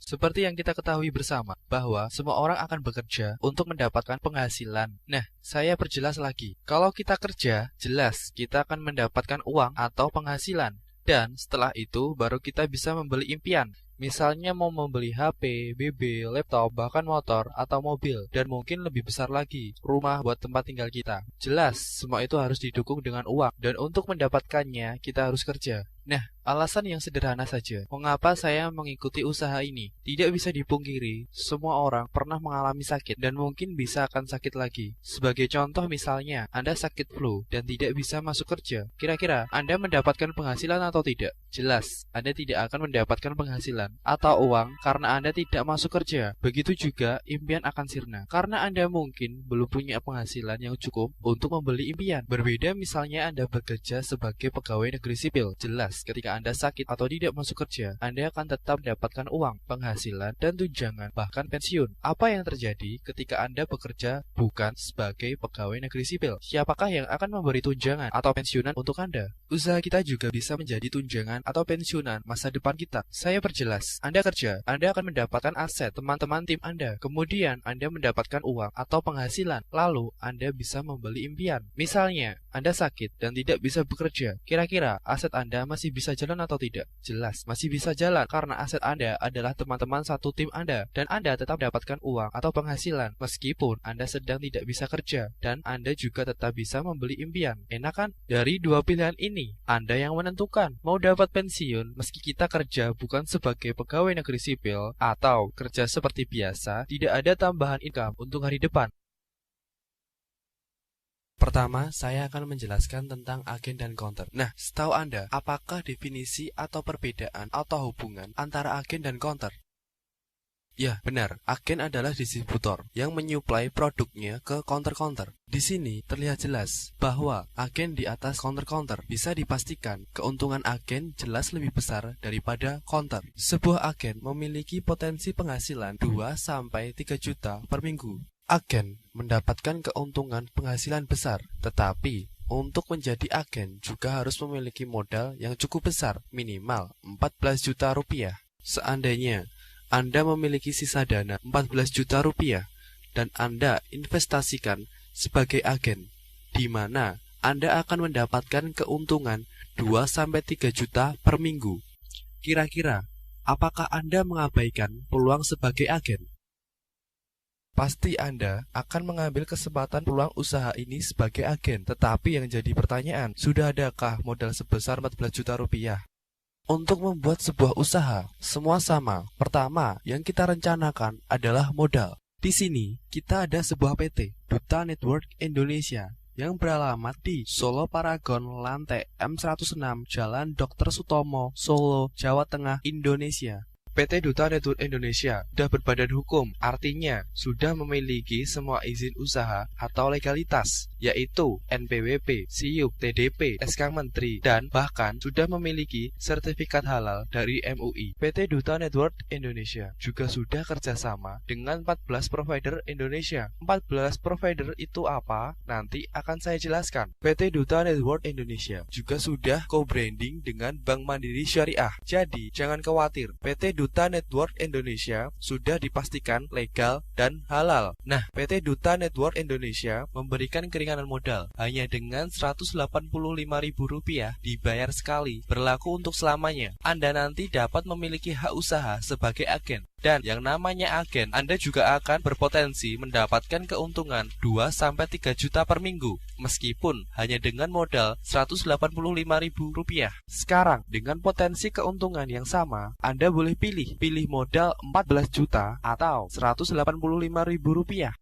Seperti yang kita ketahui bersama, bahwa semua orang akan bekerja untuk mendapatkan penghasilan. Nah, saya perjelas lagi. Kalau kita kerja, jelas kita akan mendapatkan uang atau penghasilan. Dan setelah itu, baru kita bisa membeli impian. Misalnya mau membeli HP, BB, laptop, bahkan motor, atau mobil. Dan mungkin lebih besar lagi, rumah buat tempat tinggal kita. Jelas, semua itu harus didukung dengan uang. Dan untuk mendapatkannya, kita harus kerja. Nah, alasan yang sederhana saja, mengapa saya mengikuti usaha ini? Tidak bisa dipungkiri, semua orang pernah mengalami sakit dan mungkin bisa akan sakit lagi. Sebagai contoh misalnya, Anda sakit flu dan tidak bisa masuk kerja. Kira-kira Anda mendapatkan penghasilan atau tidak? Jelas, Anda tidak akan mendapatkan penghasilan atau uang karena Anda tidak masuk kerja. Begitu juga impian akan sirna, karena Anda mungkin belum punya penghasilan yang cukup untuk membeli impian. Berbeda misalnya Anda bekerja sebagai pegawai negeri sipil. Jelas, ketika Anda sakit atau tidak masuk kerja, Anda akan tetap mendapatkan uang, penghasilan, dan tunjangan, bahkan pensiun. Apa yang terjadi ketika Anda bekerja bukan sebagai pegawai negeri sipil? Siapakah yang akan memberi tunjangan atau pensiunan untuk Anda? Usaha kita juga bisa menjadi tunjangan atau pensiunan masa depan kita. Saya perjelas, Anda kerja, Anda akan mendapatkan aset teman-teman tim Anda. Kemudian Anda mendapatkan uang atau penghasilan, lalu Anda bisa membeli impian. Misalnya, Anda sakit dan tidak bisa bekerja. Kira-kira aset Anda masih bisa jalan atau tidak? Jelas, masih bisa jalan karena aset Anda adalah teman-teman satu tim Anda dan Anda tetap mendapatkan uang atau penghasilan meskipun Anda sedang tidak bisa kerja dan Anda juga tetap bisa membeli impian. Enak kan? Dari dua pilihan ini, Anda yang menentukan mau dapat pensiun meski kita kerja bukan sebagai pegawai negeri sipil atau kerja seperti biasa, tidak ada tambahan income untuk hari depan. Pertama, saya akan menjelaskan tentang agen dan counter. Nah, setahu Anda, apakah definisi atau perbedaan atau hubungan antara agen dan counter? Ya, benar. Agen adalah distributor yang menyuplai produknya ke counter-counter. Di sini terlihat jelas bahwa agen di atas counter-counter bisa dipastikan keuntungan agen jelas lebih besar daripada counter. Sebuah agen memiliki potensi penghasilan 2-3 juta per minggu. Agen mendapatkan keuntungan penghasilan besar, tetapi untuk menjadi agen juga harus memiliki modal yang cukup besar, minimal 14 juta rupiah. Seandainya Anda memiliki sisa dana 14 juta rupiah dan Anda investasikan sebagai agen, di mana Anda akan mendapatkan keuntungan 2-3 juta per minggu. Kira-kira, apakah Anda mengabaikan peluang sebagai agen? Pasti Anda akan mengambil kesempatan peluang usaha ini sebagai agen. Tetapi yang jadi pertanyaan, sudah adakah modal sebesar 14 juta rupiah? Untuk membuat sebuah usaha, semua sama. Pertama, yang kita rencanakan adalah modal. Di sini, kita ada sebuah PT, Duta Network Indonesia, yang beralamat di Solo Paragon, lantai M106, Jalan Dr. Sutomo, Solo, Jawa Tengah, Indonesia. PT Duta Network Indonesia sudah berbadan hukum, artinya sudah memiliki semua izin usaha atau legalitas, yaitu NPWP, SIUP, TDP, SK Menteri, dan bahkan sudah memiliki sertifikat halal dari MUI. PT Duta Network Indonesia juga sudah kerjasama dengan 14 provider Indonesia. 14 provider itu apa? Nanti akan saya jelaskan. PT Duta Network Indonesia juga sudah co-branding dengan Bank Mandiri Syariah. Jadi, jangan khawatir, PT Duta Network Indonesia sudah dipastikan legal dan halal. Nah, PT Duta Network Indonesia memberikan keringanan modal hanya dengan Rp185.000 dibayar sekali, berlaku untuk selamanya. Anda nanti dapat memiliki hak usaha sebagai agen. Dan yang namanya agen, Anda juga akan berpotensi mendapatkan keuntungan 2-3 juta per minggu, meskipun hanya dengan modal Rp185.000. Sekarang, dengan potensi keuntungan yang sama, Anda boleh pilih modal 14 juta atau Rp185.000.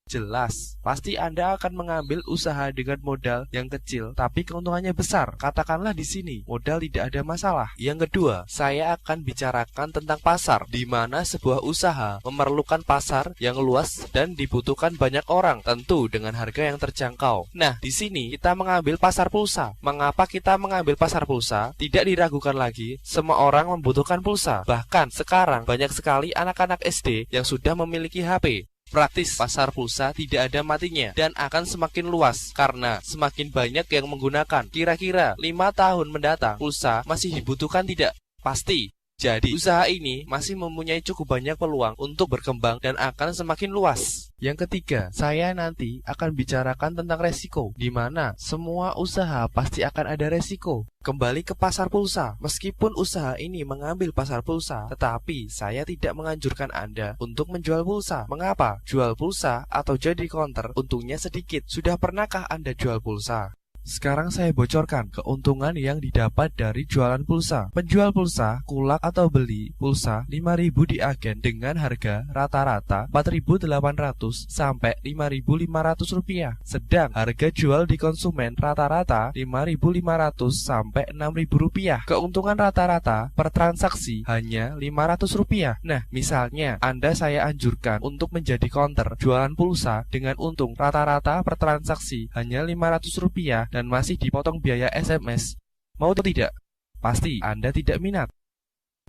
Jelas, pasti Anda akan mengambil usaha dengan modal yang kecil, tapi keuntungannya besar. Katakanlah di sini, modal tidak ada masalah. Yang kedua, saya akan bicarakan tentang pasar, di mana sebuah usaha memerlukan pasar yang luas dan dibutuhkan banyak orang, tentu dengan harga yang terjangkau. Nah, di sini kita mengambil pasar pulsa. Mengapa kita mengambil pasar pulsa? Tidak diragukan lagi, semua orang membutuhkan pulsa. Bahkan sekarang banyak sekali anak-anak SD yang sudah memiliki HP. Praktis, pasar pulsa tidak ada matinya dan akan semakin luas karena semakin banyak yang menggunakan. Kira-kira 5 tahun mendatang, pulsa masih dibutuhkan tidak? Pasti. Jadi, usaha ini masih mempunyai cukup banyak peluang untuk berkembang dan akan semakin luas. Yang ketiga, saya nanti akan bicarakan tentang resiko, di mana semua usaha pasti akan ada resiko. Kembali ke pasar pulsa, meskipun usaha ini mengambil pasar pulsa, tetapi saya tidak menganjurkan Anda untuk menjual pulsa. Mengapa? Jual pulsa atau jadi counter untungnya sedikit. Sudah pernahkah Anda jual pulsa? Sekarang saya bocorkan keuntungan yang didapat dari jualan pulsa. Penjual pulsa, kulak atau beli pulsa 5.000 di agen dengan harga rata-rata 4.800 sampai 5.500 rupiah. Sedang harga jual di konsumen rata-rata 5.500 sampai 6.000 rupiah. Keuntungan rata-rata per transaksi hanya 500 rupiah. Nah, misalnya Anda saya anjurkan untuk menjadi counter jualan pulsa dengan untung rata-rata per transaksi hanya 500 rupiah dan masih dipotong biaya SMS. Mau atau tidak? Pasti Anda tidak minat.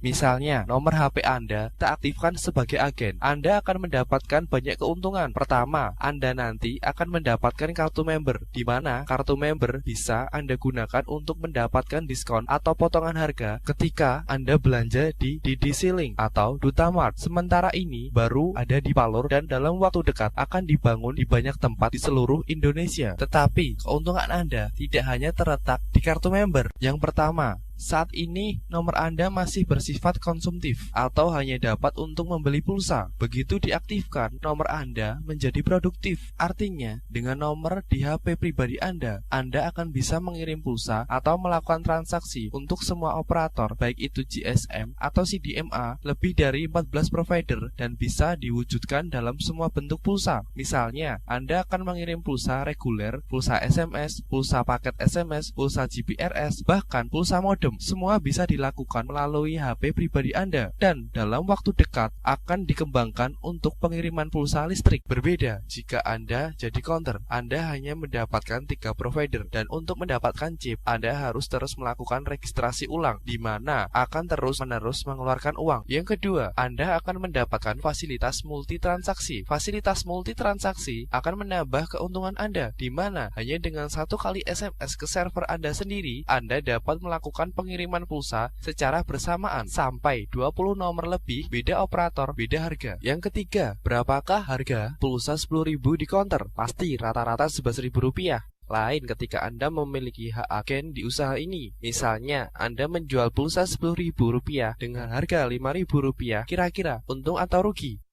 Misalnya, nomor HP Anda tak aktifkan sebagai agen. Anda akan mendapatkan banyak keuntungan. Pertama, Anda nanti akan mendapatkan kartu member, di mana kartu member bisa Anda gunakan untuk mendapatkan diskon atau potongan harga ketika Anda belanja di DDC Link atau Duta Mart. Sementara ini baru ada di Palur dan dalam waktu dekat akan dibangun di banyak tempat di seluruh Indonesia. Tetapi, keuntungan Anda tidak hanya terletak di kartu member. Yang pertama, saat ini nomor Anda masih bersifat konsumtif atau hanya dapat untuk membeli pulsa. Begitu diaktifkan, nomor Anda menjadi produktif. Artinya, dengan nomor di HP pribadi Anda akan bisa mengirim pulsa atau melakukan transaksi untuk semua operator, baik itu GSM atau CDMA, lebih dari 14 provider dan bisa diwujudkan dalam semua bentuk pulsa. Misalnya, Anda akan mengirim pulsa reguler, pulsa SMS, pulsa paket SMS, pulsa GPRS, bahkan pulsa modem. Semua bisa dilakukan melalui HP pribadi Anda dan dalam waktu dekat akan dikembangkan untuk pengiriman pulsa listrik. Berbeda jika Anda jadi counter, Anda hanya mendapatkan 3 provider dan untuk mendapatkan chip Anda harus terus melakukan registrasi ulang di mana akan terus-menerus mengeluarkan uang. Yang kedua, Anda akan mendapatkan fasilitas multitransaksi. Fasilitas multitransaksi akan menambah keuntungan Anda di mana hanya dengan 1 kali SMS ke server Anda sendiri, Anda dapat melakukan pengiriman pulsa secara bersamaan sampai 20 nomor lebih, beda operator, beda harga. Yang ketiga, berapakah harga pulsa 10.000 di counter? Pasti rata-rata 11.000 rupiah. Lain ketika Anda memiliki hak agen di usaha ini. Misalnya, Anda menjual pulsa 10.000 rupiah dengan harga 5.000 rupiah, kira-kira untung atau rugi?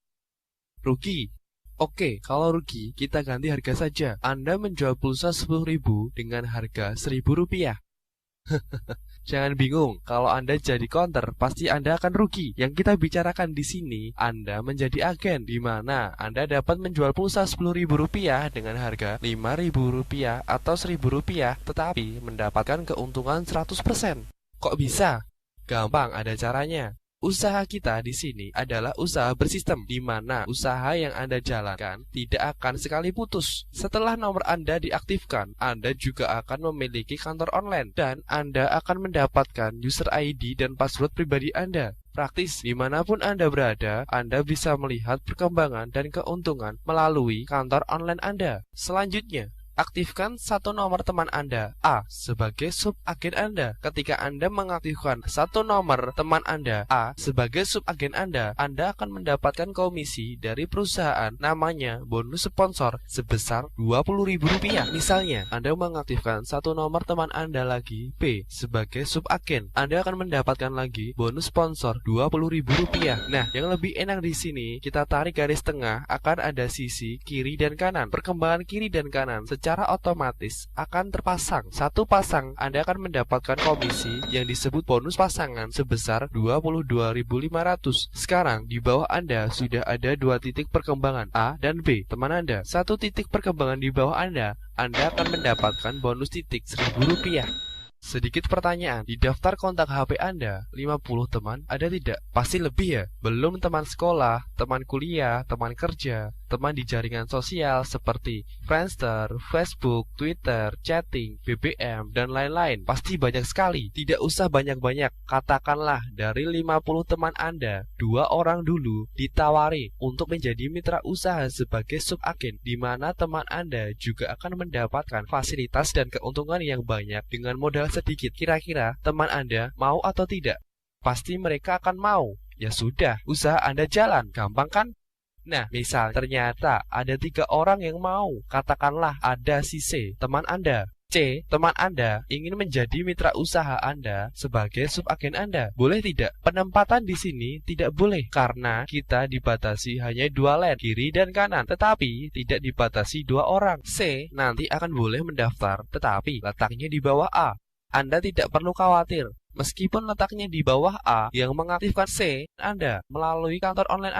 Rugi. Oke, kalau rugi, kita ganti harga saja. Anda menjual pulsa 10.000 dengan harga 1.000 rupiah. Jangan bingung, kalau Anda jadi counter, pasti Anda akan rugi. Yang kita bicarakan di sini, Anda menjadi agen, di mana Anda dapat menjual pulsa 10.000 rupiah dengan harga 5.000 rupiah atau 1.000 rupiah, tetapi mendapatkan keuntungan 100%. Kok bisa? Gampang, ada caranya. Usaha kita di sini adalah usaha bersistem, di mana usaha yang Anda jalankan tidak akan sekali putus. Setelah nomor Anda diaktifkan, Anda juga akan memiliki kantor online dan Anda akan mendapatkan user ID dan password pribadi Anda. Praktis, dimanapun Anda berada, Anda bisa melihat perkembangan dan keuntungan melalui kantor online Anda. Selanjutnya, aktifkan 1 nomor teman Anda A sebagai subagen Anda. Ketika Anda mengaktifkan 1 nomor teman Anda A sebagai subagen Anda akan mendapatkan komisi dari perusahaan namanya bonus sponsor sebesar Rp20.000. Misalnya, Anda mengaktifkan 1 nomor teman Anda lagi B sebagai subagen, Anda akan mendapatkan lagi bonus sponsor Rp20.000. Nah, yang lebih enak di sini, kita tarik garis tengah, akan ada sisi kiri dan kanan. Perkembangan kiri dan kanan secara otomatis akan terpasang. 1 pasang Anda akan mendapatkan komisi yang disebut bonus pasangan sebesar Rp22.500. Sekarang di bawah Anda sudah ada 2 titik perkembangan A dan B teman Anda. 1 titik perkembangan di bawah Anda akan mendapatkan bonus titik Rp1.000. Sedikit pertanyaan, di daftar kontak HP Anda 50 teman ada tidak? Pasti lebih ya? Belum teman sekolah, teman kuliah, teman kerja, teman di jaringan sosial seperti Friendster, Facebook, Twitter, chatting, BBM, dan lain-lain. Pasti banyak sekali. Tidak usah banyak-banyak. Katakanlah dari 50 teman Anda, 2 orang dulu ditawari untuk menjadi mitra usaha sebagai subagen, di mana teman Anda juga akan mendapatkan fasilitas dan keuntungan yang banyak dengan modal sedikit. Kira-kira teman Anda mau atau tidak? pasti mereka akan mau. Ya sudah, usaha Anda jalan, gampang kan? Nah, misal ternyata ada 3 orang yang mau. Katakanlah ada si C, teman Anda. C, teman Anda ingin menjadi mitra usaha Anda sebagai subagen Anda. Boleh tidak? Penempatan di sini tidak boleh karena kita dibatasi hanya 2 lane, kiri dan kanan. Tetapi tidak dibatasi 2 orang. C nanti akan boleh mendaftar, tetapi letaknya di bawah A. Anda tidak perlu khawatir. Meskipun letaknya di bawah A yang mengaktifkan C Anda melalui kantor online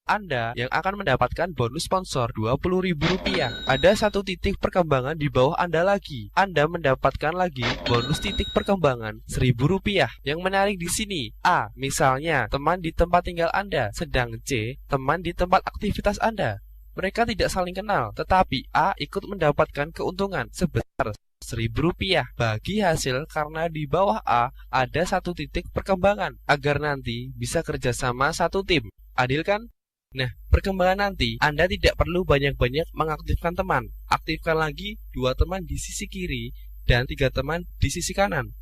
Anda yang akan mendapatkan bonus sponsor Rp20.000. Ada 1 titik perkembangan di bawah Anda lagi. Anda mendapatkan lagi bonus titik perkembangan Rp1.000. Yang menarik di sini, A, misalnya teman di tempat tinggal Anda, sedang C, teman di tempat aktivitas Anda. Mereka tidak saling kenal, tetapi A ikut mendapatkan keuntungan sebesar Rp1.000 bagi hasil karena di bawah A ada 1 titik perkembangan agar nanti bisa kerjasama 1 tim. Adil kan? Nah, perkembangan nanti Anda tidak perlu banyak-banyak mengaktifkan teman. Aktifkan lagi 2 teman di sisi kiri dan 3 teman di sisi kanan.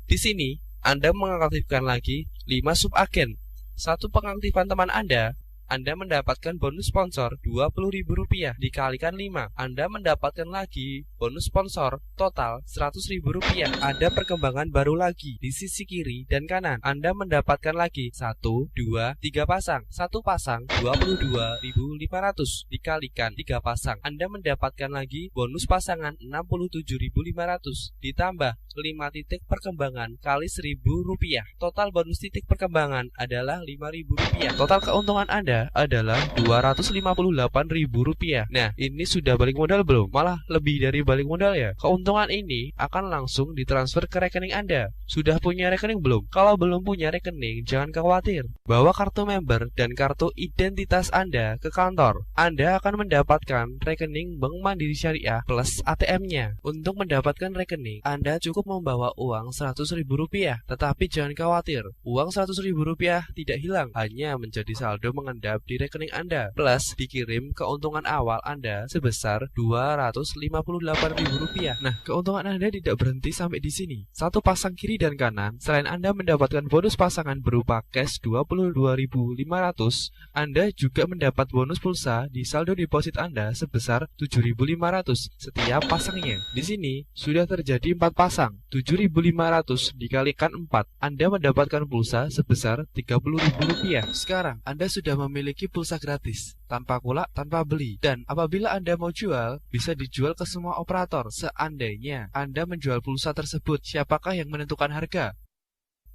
Di sini Anda mengaktifkan lagi 5 subagen. 1 pengaktifan teman Anda mendapatkan bonus sponsor Rp20.000 dikalikan 5. Anda mendapatkan lagi bonus sponsor total Rp100.000. Ada perkembangan baru lagi di sisi kiri dan kanan. Anda mendapatkan lagi 1, 2, 3 pasang. 1 pasang Rp22.500 dikalikan 3 pasang. Anda mendapatkan lagi bonus pasangan Rp67.500 ditambah 5 titik perkembangan kali Rp1.000. Total bonus titik perkembangan adalah Rp5.000. Total keuntungan Anda adalah Rp258.000. Nah, ini sudah balik modal belum? Malah lebih dari balik modal ya. Keuntungan ini akan langsung ditransfer ke rekening Anda. Sudah punya rekening belum? Kalau belum punya rekening, jangan khawatir. Bawa kartu member dan kartu identitas Anda ke kantor. Anda akan mendapatkan rekening Bank Mandiri Syariah plus ATM-nya. Untuk mendapatkan rekening, Anda cukup membawa uang Rp100.000. Tetapi jangan khawatir, uang Rp100.000 tidak hilang, hanya menjadi saldo mengendap di rekening Anda, plus dikirim keuntungan awal Anda sebesar Rp258.000. Nah, keuntungan Anda tidak berhenti sampai di sini. 1 pasang kiri dan kanan, selain Anda mendapatkan bonus pasangan berupa cash Rp22.500, Anda juga mendapat bonus pulsa di saldo deposit Anda sebesar Rp7.500 setiap pasangnya. Di sini sudah terjadi 4 pasang, Rp7.500 dikalikan 4, Anda mendapatkan pulsa sebesar Rp30.000. Sekarang Anda sudah memiliki pulsa gratis, tanpa kulak, tanpa beli. Dan apabila Anda mau jual, bisa dijual ke semua operator. Seandainya Anda menjual pulsa tersebut, siapakah yang menentukan harga?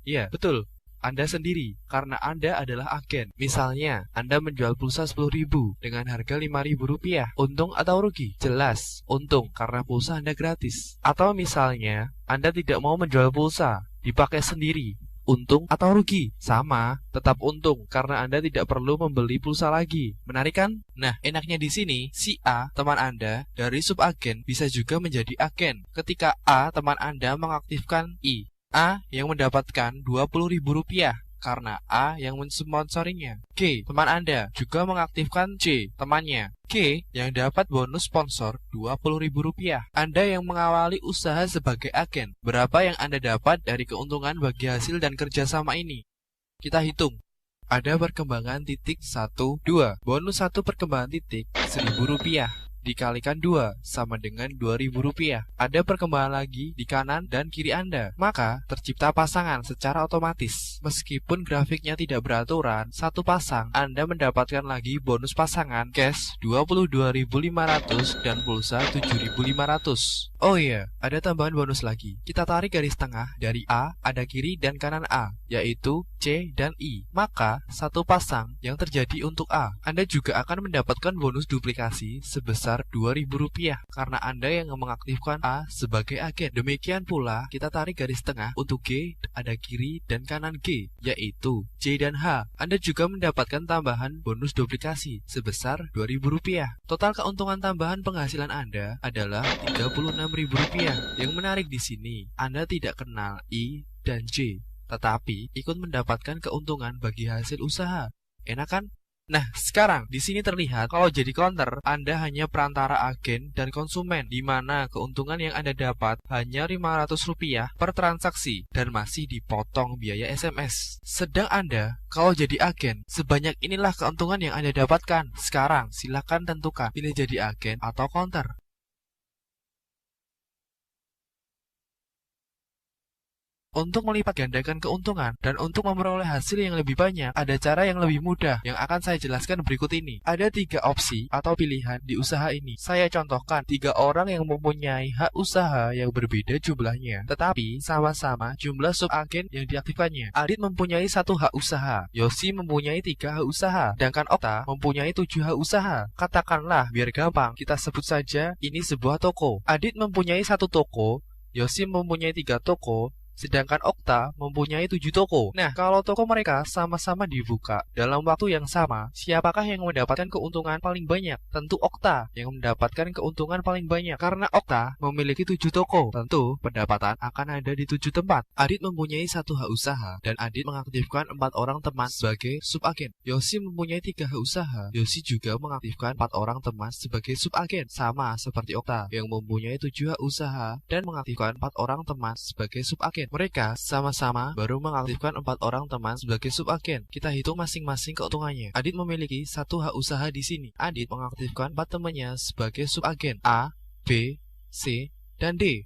Iya, betul, Anda sendiri, karena Anda adalah agen. Misalnya, Anda menjual pulsa Rp10.000 dengan harga Rp5.000. Untung atau rugi? Jelas, untung karena pulsa Anda gratis. Atau misalnya, Anda tidak mau menjual pulsa, dipakai sendiri. Untung atau rugi? Sama, tetap untung karena Anda tidak perlu membeli pulsa lagi. Menarik kan? Nah, enaknya di sini, si A, teman Anda, dari subagen bisa juga menjadi agen. Ketika A, teman Anda mengaktifkan I, A yang mendapatkan Rp20.000 karena A yang mensponsorinya. G, teman Anda, juga mengaktifkan C, temannya. G yang dapat bonus sponsor Rp20.000. Anda yang mengawali usaha sebagai agen, berapa yang Anda dapat dari keuntungan bagi hasil dan kerjasama ini? Kita hitung. Ada perkembangan titik 1, 2. Bonus 1 perkembangan titik Rp1.000 dikalikan 2 sama dengan Rp2.000. Ada perkembangan lagi di kanan dan kiri Anda. Maka tercipta pasangan secara otomatis. Meskipun grafiknya tidak beraturan, 1 pasang Anda mendapatkan lagi bonus pasangan cash Rp22.500 dan pulsa Rp7.500. Oh iya, ada tambahan bonus lagi. Kita tarik garis tengah dari A, ada kiri dan kanan A, yaitu C dan I. Maka 1 pasang yang terjadi untuk A, Anda juga akan mendapatkan bonus duplikasi sebesar Rp2.000 karena Anda yang mengaktifkan A sebagai agen. Demikian pula kita tarik garis tengah untuk G, ada kiri dan kanan G, yaitu C dan H. Anda juga mendapatkan tambahan bonus duplikasi sebesar Rp2.000. Total keuntungan tambahan penghasilan Anda adalah Rp36.000. Yang menarik di sini, Anda tidak kenal I dan J, tetapi ikut mendapatkan keuntungan bagi hasil usaha. Enak kan? Nah, sekarang di sini terlihat kalau jadi counter, Anda hanya perantara agen dan konsumen, di mana keuntungan yang Anda dapat hanya Rp500 per transaksi dan masih dipotong biaya SMS. Sedang Anda, kalau jadi agen, sebanyak inilah keuntungan yang Anda dapatkan. Sekarang, silakan tentukan pilih jadi agen atau counter. Untuk melipat gandakan keuntungan dan untuk memperoleh hasil yang lebih banyak, ada cara yang lebih mudah yang akan saya jelaskan berikut ini. Ada 3 opsi atau pilihan di usaha ini. Saya contohkan 3 orang yang mempunyai hak usaha yang berbeda jumlahnya, tetapi sama-sama jumlah subagen yang diaktifkannya. Adit mempunyai 1 hak usaha, Yosi mempunyai 3 hak usaha, sedangkan Okta mempunyai 7 hak usaha. Katakanlah, biar gampang, kita sebut saja ini sebuah toko. Adit mempunyai 1 toko, Yosi mempunyai 3 toko, sedangkan Okta mempunyai 7 toko. Nah, kalau toko mereka sama-sama dibuka dalam waktu yang sama, siapakah yang mendapatkan keuntungan paling banyak? Tentu Okta yang mendapatkan keuntungan paling banyak. Karena Okta memiliki 7 toko, tentu pendapatan akan ada di 7 tempat. Adit mempunyai 1 hak usaha, dan Adit mengaktifkan 4 orang teman sebagai subagen. Yosi mempunyai 3 hak usaha, Yosi juga mengaktifkan 4 orang teman sebagai subagen. Sama seperti Okta yang mempunyai 7 hak usaha dan mengaktifkan 4 orang teman sebagai subagen. Mereka sama-sama baru mengaktifkan 4 orang teman sebagai subagen. Kita hitung masing-masing keuntungannya. Adit memiliki 1 hak usaha di sini. Adit mengaktifkan 4 temannya sebagai subagen A, B, C, dan D.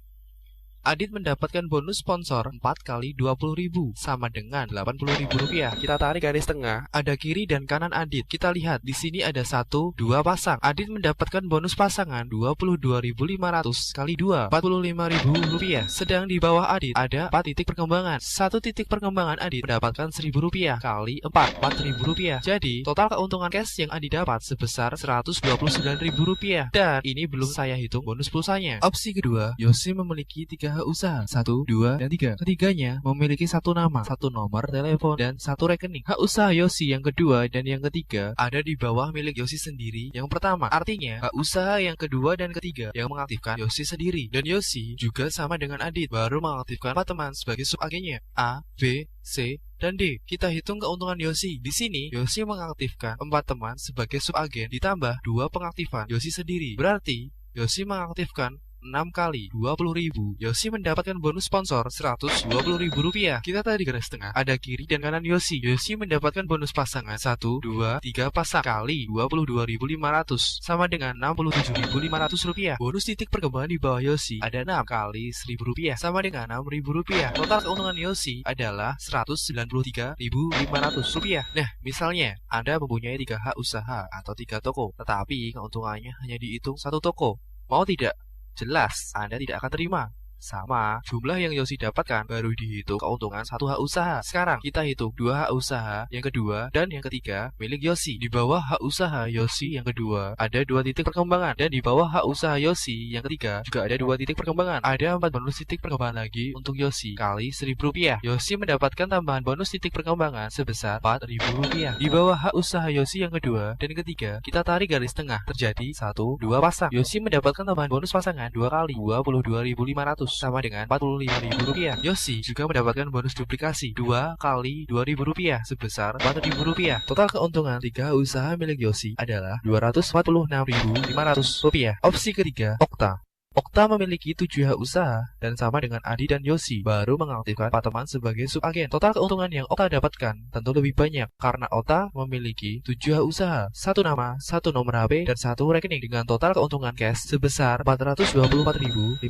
Adit mendapatkan bonus sponsor 4 kali 20.000 sama dengan Rp80.000. Kita tarik garis tengah, ada kiri dan kanan Adit. Kita lihat di sini ada 1, 2 pasang. Adit mendapatkan bonus pasangan 22.500 kali 2, Rp45.000. Sedang di bawah Adit ada 4 titik perkembangan. 1 titik perkembangan Adit mendapatkan Rp1.000 kali 4, Rp4.000. Jadi total keuntungan cash yang Adit dapat sebesar Rp129.000. Dan ini belum saya hitung bonus pulsanya. Opsi kedua, Yosi memiliki 3 hak usaha 1, 2, dan 3. Ketiganya memiliki 1 nama, 1 nomor telepon, dan 1 rekening. Hak usaha Yosi yang kedua dan yang ketiga ada di bawah milik Yosi sendiri yang pertama. Artinya, hak usaha yang kedua dan ketiga yang mengaktifkan Yosi sendiri. Dan Yosi juga sama dengan Adit, baru mengaktifkan 4 teman sebagai subagennya, A, B, C, dan D. Kita hitung keuntungan Yosi. Di sini, Yosi mengaktifkan 4 teman sebagai subagen ditambah 2 pengaktifan Yosi sendiri. Berarti, Yosi mengaktifkan 6 kali 20.000. Yosi mendapatkan bonus sponsor Rp120.000. Kita tadi garis tengah, ada kiri dan kanan Yosi. Yosi mendapatkan bonus pasangan 1, 2, 3 pasang kali 22.500 sama dengan Rp67.500. Bonus titik perkembangan di bawah Yosi ada 6 kali Rp1.000 sama dengan Rp6.000. Total keuntungan Yosi adalah Rp193.500. Nah, misalnya Anda mempunyai 3 hak usaha atau 3 toko, tetapi keuntungannya hanya dihitung 1 toko. Mau tidak? Jelas, Anda tidak akan terima. Sama, jumlah yang Yosi dapatkan baru dihitung keuntungan 1 hak usaha. Sekarang kita hitung 2 hak usaha yang kedua dan yang ketiga milik Yosi. Di bawah hak usaha Yosi yang kedua ada 2 titik perkembangan, dan di bawah hak usaha Yosi yang ketiga juga ada 2 titik perkembangan. Ada 4 bonus titik perkembangan lagi untuk Yosi kali Rp1.000. Yosi mendapatkan tambahan bonus titik perkembangan sebesar Rp4.000. Di bawah hak usaha Yosi yang kedua dan ketiga kita tarik garis tengah, terjadi 1, 2 pasang. Yosi mendapatkan tambahan bonus pasangan 2 kali Rp22.500 sama dengan Rp45.000. Yosi juga mendapatkan bonus duplikasi 2 kali Rp2.000 sebesar Rp4.000. Total keuntungan 3 usaha milik Yosi adalah Rp246.500. Opsi ketiga, Okta. Okta memiliki 7 hak usaha dan sama dengan Adi dan Yosi, baru mengaktifkan 4 teman sebagai subagen. Total keuntungan yang Okta dapatkan tentu lebih banyak karena Okta memiliki 7 hak usaha, 1 nama, 1 nomor HP, dan 1 rekening dengan total keuntungan cash sebesar Rp424.500.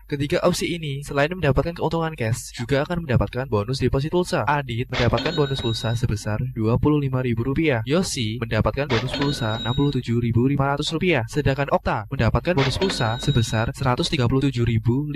Ketiga opsi ini selain mendapatkan keuntungan cash juga akan mendapatkan bonus deposit pulsa. Adit mendapatkan bonus pulsa sebesar Rp25.000. Yosi mendapatkan bonus pulsa Rp67.500, sedangkan Okta mendapatkan bonus pulsa sebesar Rp137.500.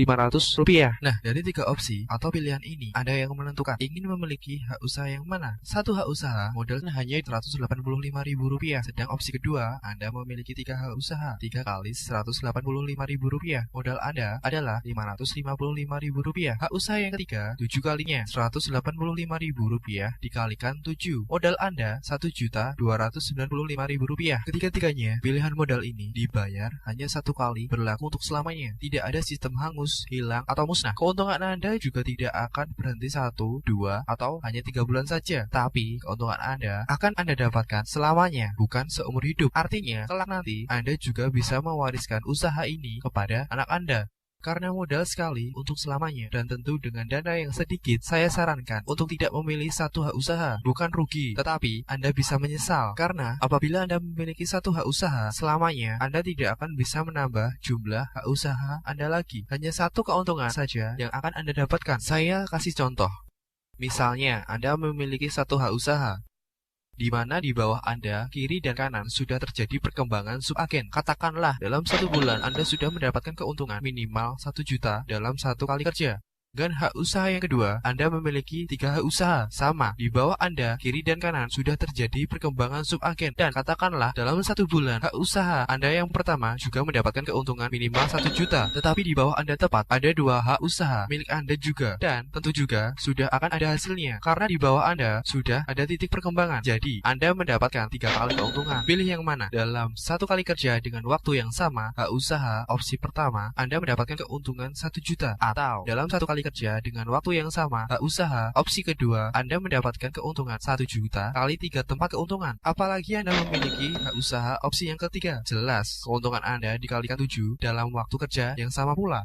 Nah, dari 3 opsi atau pilihan ini, Anda yang menentukan ingin memiliki hak usaha yang mana. 1 hak usaha modalnya hanya Rp185.000, sedang opsi kedua, Anda memiliki 3 hak usaha, 3 kali Rp185.000. Modal Anda adalah Rp555.000. Hak usaha yang ketiga, 7 kalinya Rp185.000 dikalikan 7. Modal Anda Rp1.295.000. Ketiga-tiganya pilihan modal ini dibayar hanya 1 kali berlaku berlaku untuk selamanya. Tidak ada sistem hangus, hilang, atau musnah. Keuntungan Anda juga tidak akan berhenti 1, 2, atau hanya 3 bulan saja. Tapi keuntungan Anda akan Anda dapatkan selamanya, bukan seumur hidup. Artinya, kelak nanti Anda juga bisa mewariskan usaha ini kepada anak Anda. Karena modal sekali untuk selamanya dan tentu dengan dana yang sedikit, saya sarankan untuk tidak memilih satu hak usaha. Bukan rugi, tetapi Anda bisa menyesal. Karena apabila Anda memiliki satu hak usaha selamanya, Anda tidak akan bisa menambah jumlah hak usaha Anda lagi. Hanya satu keuntungan saja yang akan Anda dapatkan. Saya kasih contoh. Misalnya, Anda memiliki satu hak usaha, di mana di bawah Anda, kiri dan kanan sudah terjadi perkembangan subagen. Katakanlah dalam 1 bulan Anda sudah mendapatkan keuntungan minimal 1 juta dalam 1 kali kerja. Dan hak usaha yang kedua, Anda memiliki 3 hak usaha. Sama, di bawah Anda, kiri dan kanan sudah terjadi perkembangan subagen. Dan katakanlah dalam 1 bulan, hak usaha Anda yang pertama juga mendapatkan keuntungan minimal 1 juta. Tetapi di bawah Anda tepat, ada 2 hak usaha milik Anda juga. Dan tentu juga sudah akan ada hasilnya. Karena di bawah Anda sudah ada titik perkembangan. Jadi, Anda mendapatkan 3 kali keuntungan. Pilih yang mana? Dalam 1 kali kerja dengan waktu yang sama, hak usaha opsi pertama, Anda mendapatkan keuntungan 1 juta. Atau dalam 1 kali kerja dengan waktu yang sama, hak usaha opsi kedua, Anda mendapatkan keuntungan 1 juta kali 3 tempat keuntungan. Apalagi Anda memiliki hak usaha opsi yang ketiga, jelas keuntungan Anda dikalikan 7 dalam waktu kerja yang sama pula.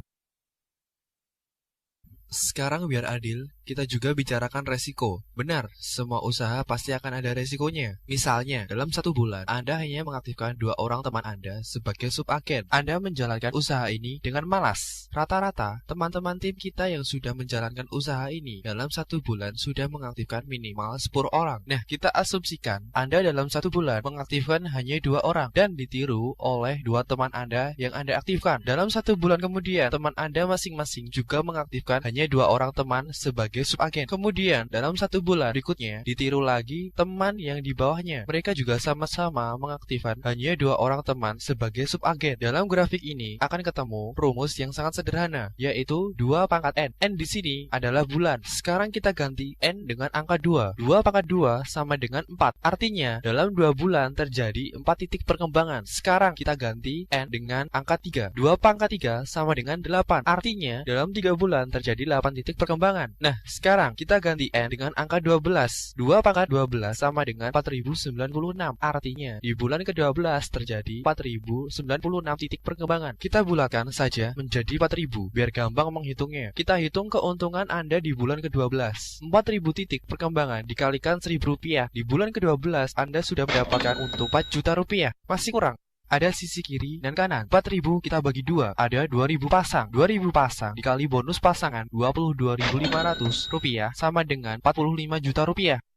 Sekarang biar adil, kita juga bicarakan resiko. Benar, semua usaha pasti akan ada resikonya. Misalnya, dalam 1 bulan, Anda hanya mengaktifkan 2 orang teman Anda sebagai subagen. Anda menjalankan usaha ini dengan malas. Rata-rata, teman-teman tim kita yang sudah menjalankan usaha ini dalam 1 bulan sudah mengaktifkan minimal 10 orang. Nah, kita asumsikan Anda dalam 1 bulan mengaktifkan hanya 2 orang dan ditiru oleh 2 teman Anda yang Anda aktifkan. Dalam 1 bulan kemudian, teman Anda masing-masing juga mengaktifkan hanya 2 orang teman sebagai subagen. Kemudian dalam 1 bulan berikutnya ditiru lagi teman yang di bawahnya. Mereka juga sama-sama mengaktifkan hanya 2 orang teman sebagai subagen. Dalam grafik ini akan ketemu rumus yang sangat sederhana, yaitu 2 pangkat N. N di sini adalah bulan. Sekarang kita ganti N dengan angka 2. 2 pangkat 2 sama dengan 4. Artinya dalam 2 bulan terjadi 4 titik perkembangan. Sekarang kita ganti N dengan angka 3. 2 pangkat 3 sama dengan 8. Artinya dalam 3 bulan terjadi 8 titik perkembangan. Nah, sekarang kita ganti N dengan angka 12. 2 pangkat 12 sama dengan 4096. Artinya, di bulan ke-12 terjadi 4096 titik perkembangan. Kita bulatkan saja menjadi 4000, biar gampang menghitungnya. Kita hitung keuntungan Anda di bulan ke-12. 4000 titik perkembangan dikalikan Rp1.000. Di bulan ke-12, Anda sudah mendapatkan untung Rp4 juta. Masih kurang. Ada sisi kiri dan kanan. 4000 kita bagi 2, ada 2000 pasang. 2000 pasang dikali bonus pasangan Rp22.500 sama dengan Rp45 juta.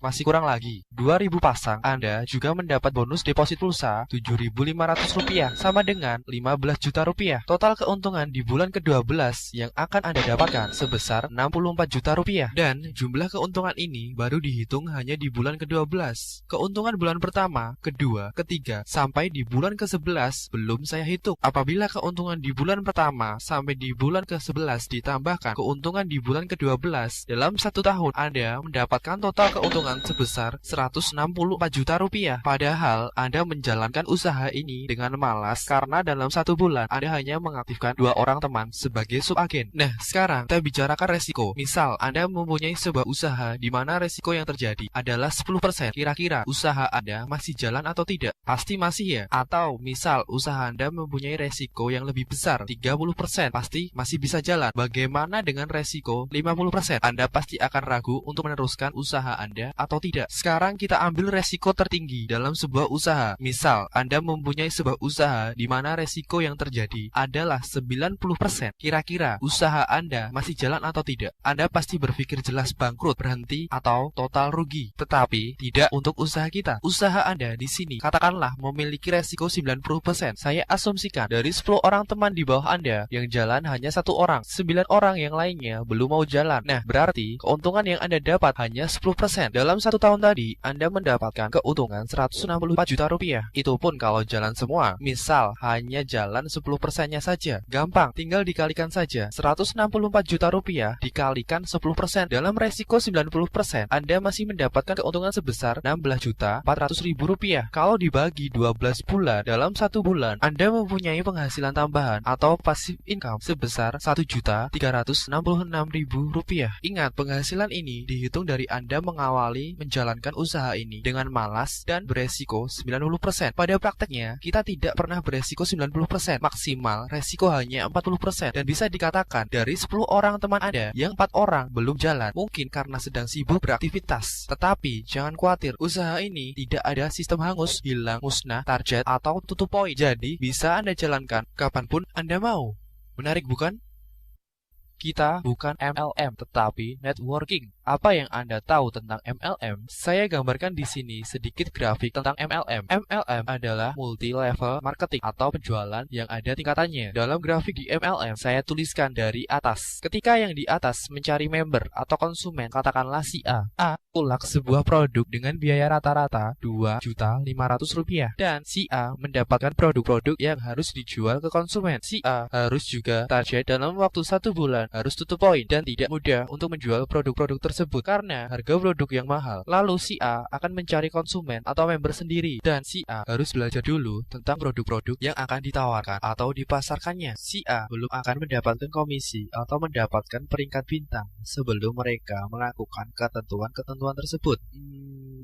Masih kurang lagi. 2000 pasang, Anda juga mendapat bonus deposit pulsa Rp7.500 sama dengan Rp15 juta. Total keuntungan di bulan ke-12 yang akan Anda dapatkan sebesar Rp64 juta. Dan jumlah keuntungan ini baru dihitung hanya di bulan ke-12. Keuntungan bulan pertama, kedua, ketiga, sampai di bulan ke-11 belum saya hitung. Apabila keuntungan di bulan pertama sampai di bulan ke-11 ditambahkan keuntungan di bulan ke-12, dalam 1 tahun Anda mendapatkan total keuntungan sebesar Rp164 juta. Padahal Anda menjalankan usaha ini dengan malas karena dalam 1 bulan Anda hanya mengaktifkan 2 orang teman sebagai subagen. Nah, sekarang kita bicarakan resiko. Misal Anda mempunyai sebuah usaha di mana resiko yang terjadi adalah 10%. Kira-kira usaha Anda masih jalan atau tidak? Pasti masih ya. Atau misal usaha Anda mempunyai resiko yang lebih besar, 30%, pasti masih bisa jalan. Bagaimana dengan resiko 50%? Anda pasti akan ragu untuk meneruskan usaha Anda atau tidak. Sekarang kita ambil resiko tertinggi dalam sebuah usaha. Misal Anda mempunyai sebuah usaha di mana resiko yang terjadi adalah 90%. Kira-kira usaha Anda masih jalan atau tidak? Anda pasti berpikir jelas bangkrut, berhenti, atau total rugi. Tetapi tidak untuk usaha kita. Usaha Anda di sini katakanlah memiliki resiko 90%. Saya asumsikan dari 10 orang teman di bawah Anda yang jalan hanya 1 orang, 9 orang yang lainnya belum mau jalan. Nah, berarti keuntungan yang Anda dapat hanya 10%. Dalam Dalam 1 tahun tadi, Anda mendapatkan keuntungan 164 juta rupiah. Itu pun kalau jalan semua. Misal, hanya jalan 10%-nya saja. Gampang, tinggal dikalikan saja. 164 juta rupiah dikalikan 10%. Dalam resiko 90%, Anda masih mendapatkan keuntungan sebesar 16 juta 400 ribu rupiah. Kalau dibagi 12 bulan, dalam 1 bulan, Anda mempunyai penghasilan tambahan atau passive income sebesar 1 juta 366 ribu rupiah. Ingat, penghasilan ini dihitung dari Anda mengawali menjalankan usaha ini dengan malas dan beresiko 90%. Pada prakteknya, kita tidak pernah beresiko 90%. Maksimal resiko hanya 40%. Dan bisa dikatakan dari 10 orang teman Anda, yang 4 orang belum jalan. Mungkin karena sedang sibuk beraktivitas. Tetapi jangan khawatir, usaha ini tidak ada sistem hangus, hilang, musnah, target, atau tutup poin. Jadi bisa Anda jalankan kapanpun Anda mau. Menarik bukan? Kita bukan MLM, tetapi networking. Apa yang Anda tahu tentang MLM? Saya gambarkan di sini sedikit grafik tentang MLM. MLM adalah multi-level marketing atau penjualan yang ada tingkatannya. Dalam grafik di MLM, saya tuliskan dari atas. Ketika yang di atas mencari member atau konsumen, katakanlah si A. A ulak sebuah produk dengan biaya rata-rata 2.500.000 rupiah. Dan si A mendapatkan produk-produk yang harus dijual ke konsumen. Si A harus juga target dalam waktu 1 bulan, harus tutup poin, dan tidak mudah untuk menjual produk-produk tersebut karena harga produk yang mahal. Lalu si A akan mencari konsumen atau member sendiri, dan si A harus belajar dulu tentang produk-produk yang akan ditawarkan atau dipasarkannya. Si A belum akan mendapatkan komisi atau mendapatkan peringkat bintang sebelum mereka melakukan ketentuan-ketentuan tersebut.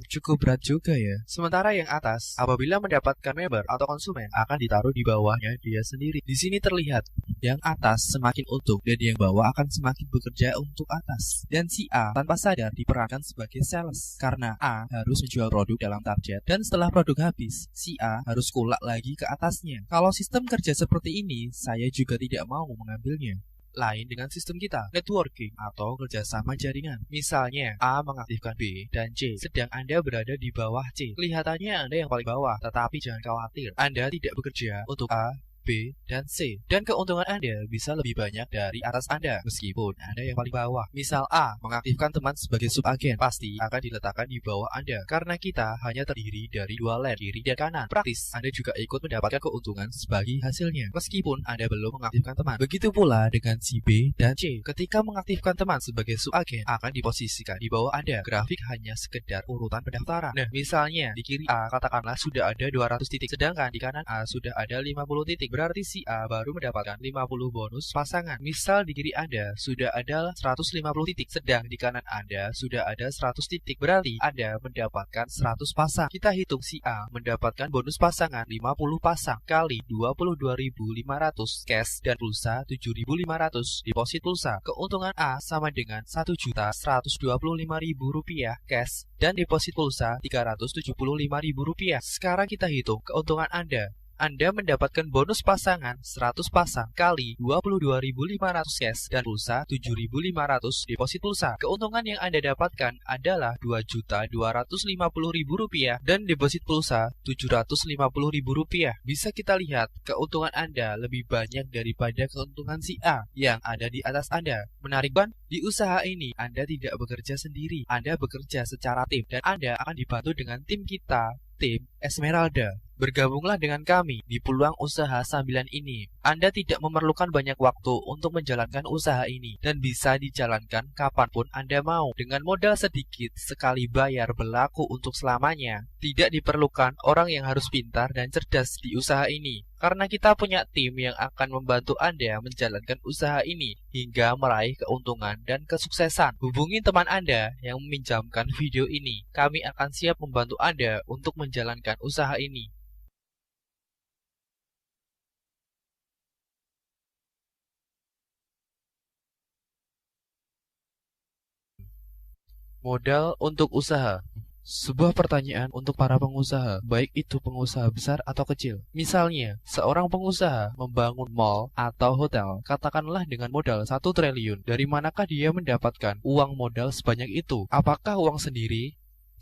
Cukup berat juga ya. Sementara yang atas, apabila mendapatkan member atau konsumen, akan ditaruh di bawahnya dia sendiri. Di sini terlihat, yang atas semakin untung dan yang bawah akan semakin bekerja untuk atas. Dan si A tanpa sadar diperankan sebagai sales, karena A harus menjual produk dalam target, dan setelah produk habis, si A harus kulak lagi ke atasnya. Kalau sistem kerja seperti ini, saya juga tidak mau mengambilnya. Lain dengan sistem kita, networking atau kerjasama jaringan. Misalnya, A mengaktifkan B dan C, sedang Anda berada di bawah C. Kelihatannya Anda yang paling bawah, tetapi jangan khawatir, Anda tidak bekerja untuk A, B, dan C. Dan keuntungan Anda bisa lebih banyak dari atas Anda, meskipun Anda yang paling bawah. Misal A mengaktifkan teman sebagai subagen, pasti akan diletakkan di bawah Anda, karena kita hanya terdiri dari 2 lane, kiri dan kanan. Praktis, Anda juga ikut mendapatkan keuntungan sebagai hasilnya, meskipun Anda belum mengaktifkan teman. Begitu pula dengan si B dan C. Ketika mengaktifkan teman sebagai subagen, akan diposisikan di bawah Anda. Grafik hanya sekedar urutan pendaftaran. Nah, misalnya di kiri A katakanlah sudah ada 200 titik, sedangkan di kanan A sudah ada 50 titik. Berarti si A baru mendapatkan 50 bonus pasangan. Misal di kiri Anda sudah ada 150 titik, sedang di kanan Anda sudah ada 100 titik. Berarti Anda mendapatkan 100 pasang. Kita hitung si A mendapatkan bonus pasangan 50 pasang kali 22.500 cash dan pulsa 7.500 deposit pulsa. Keuntungan A sama dengan 1.125.000 rupiah cash dan deposit pulsa 375.000 rupiah. Sekarang kita hitung keuntungan Anda. Anda mendapatkan bonus pasangan 100 pasang kali 22.500 cash dan pulsa 7.500 deposit pulsa. Keuntungan yang Anda dapatkan adalah 2.250.000 rupiah dan deposit pulsa 750.000 rupiah. Bisa kita lihat keuntungan Anda lebih banyak daripada keuntungan si A yang ada di atas Anda. Menarik kan? Di usaha ini Anda tidak bekerja sendiri, Anda bekerja secara tim, dan Anda akan dibantu dengan tim kita, tim Esmeralda. Bergabunglah dengan kami di peluang usaha sambilan ini. Anda tidak memerlukan banyak waktu untuk menjalankan usaha ini dan bisa dijalankan kapanpun Anda mau. Dengan modal sedikit, sekali bayar berlaku untuk selamanya. Tidak diperlukan orang yang harus pintar dan cerdas di usaha ini, karena kita punya tim yang akan membantu Anda menjalankan usaha ini hingga meraih keuntungan dan kesuksesan. Hubungi teman Anda yang meminjamkan video ini. Kami akan siap membantu Anda untuk menjalankan usaha ini. Modal untuk usaha. Sebuah pertanyaan untuk para pengusaha, baik itu pengusaha besar atau kecil. Misalnya, seorang pengusaha membangun mall atau hotel, katakanlah dengan modal 1 triliun. Dari manakah dia mendapatkan uang modal sebanyak itu? Apakah uang sendiri?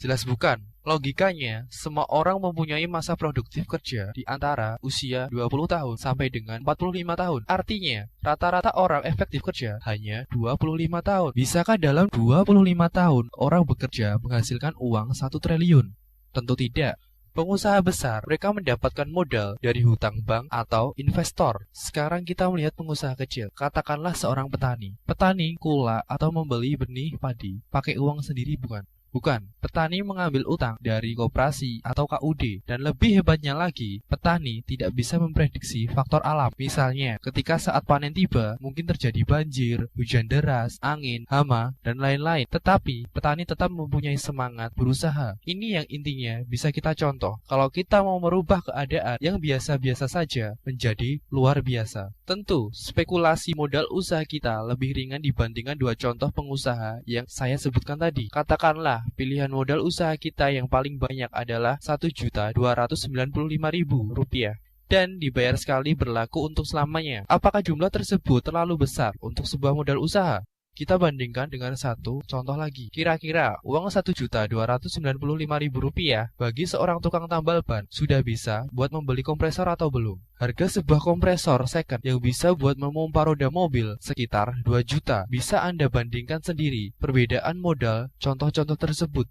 Jelas bukan? Logikanya, semua orang mempunyai masa produktif kerja di antara usia 20 tahun sampai dengan 45 tahun. Artinya, rata-rata orang efektif kerja hanya 25 tahun. Bisakah dalam 25 tahun orang bekerja menghasilkan uang 1 triliun? Tentu tidak. Pengusaha besar, mereka mendapatkan modal dari hutang bank atau investor. Sekarang kita melihat pengusaha kecil, katakanlah seorang petani. Petani kula atau membeli benih padi, pakai uang sendiri bukan? Bukan, petani mengambil utang dari koperasi atau KUD. Dan lebih hebatnya lagi, petani tidak bisa memprediksi faktor alam. Misalnya, ketika saat panen tiba, mungkin terjadi banjir, hujan deras, angin, hama, dan lain-lain. Tetapi, petani tetap mempunyai semangat berusaha. Ini yang intinya bisa kita contoh. Kalau kita mau merubah keadaan yang biasa-biasa saja menjadi luar biasa. Tentu, spekulasi modal usaha kita lebih ringan dibandingkan dua contoh pengusaha yang saya sebutkan tadi. Katakanlah, pilihan modal usaha kita yang paling banyak adalah Rp1.295.000 dan dibayar sekali berlaku untuk selamanya. Apakah jumlah tersebut terlalu besar untuk sebuah modal usaha? Kita bandingkan dengan satu contoh lagi. Kira-kira uang Rp1.295.000 bagi seorang tukang tambal ban sudah bisa buat membeli kompresor atau belum? Harga sebuah kompresor second yang bisa buat memompa roda mobil sekitar 2 juta. Bisa Anda bandingkan sendiri perbedaan modal contoh-contoh tersebut.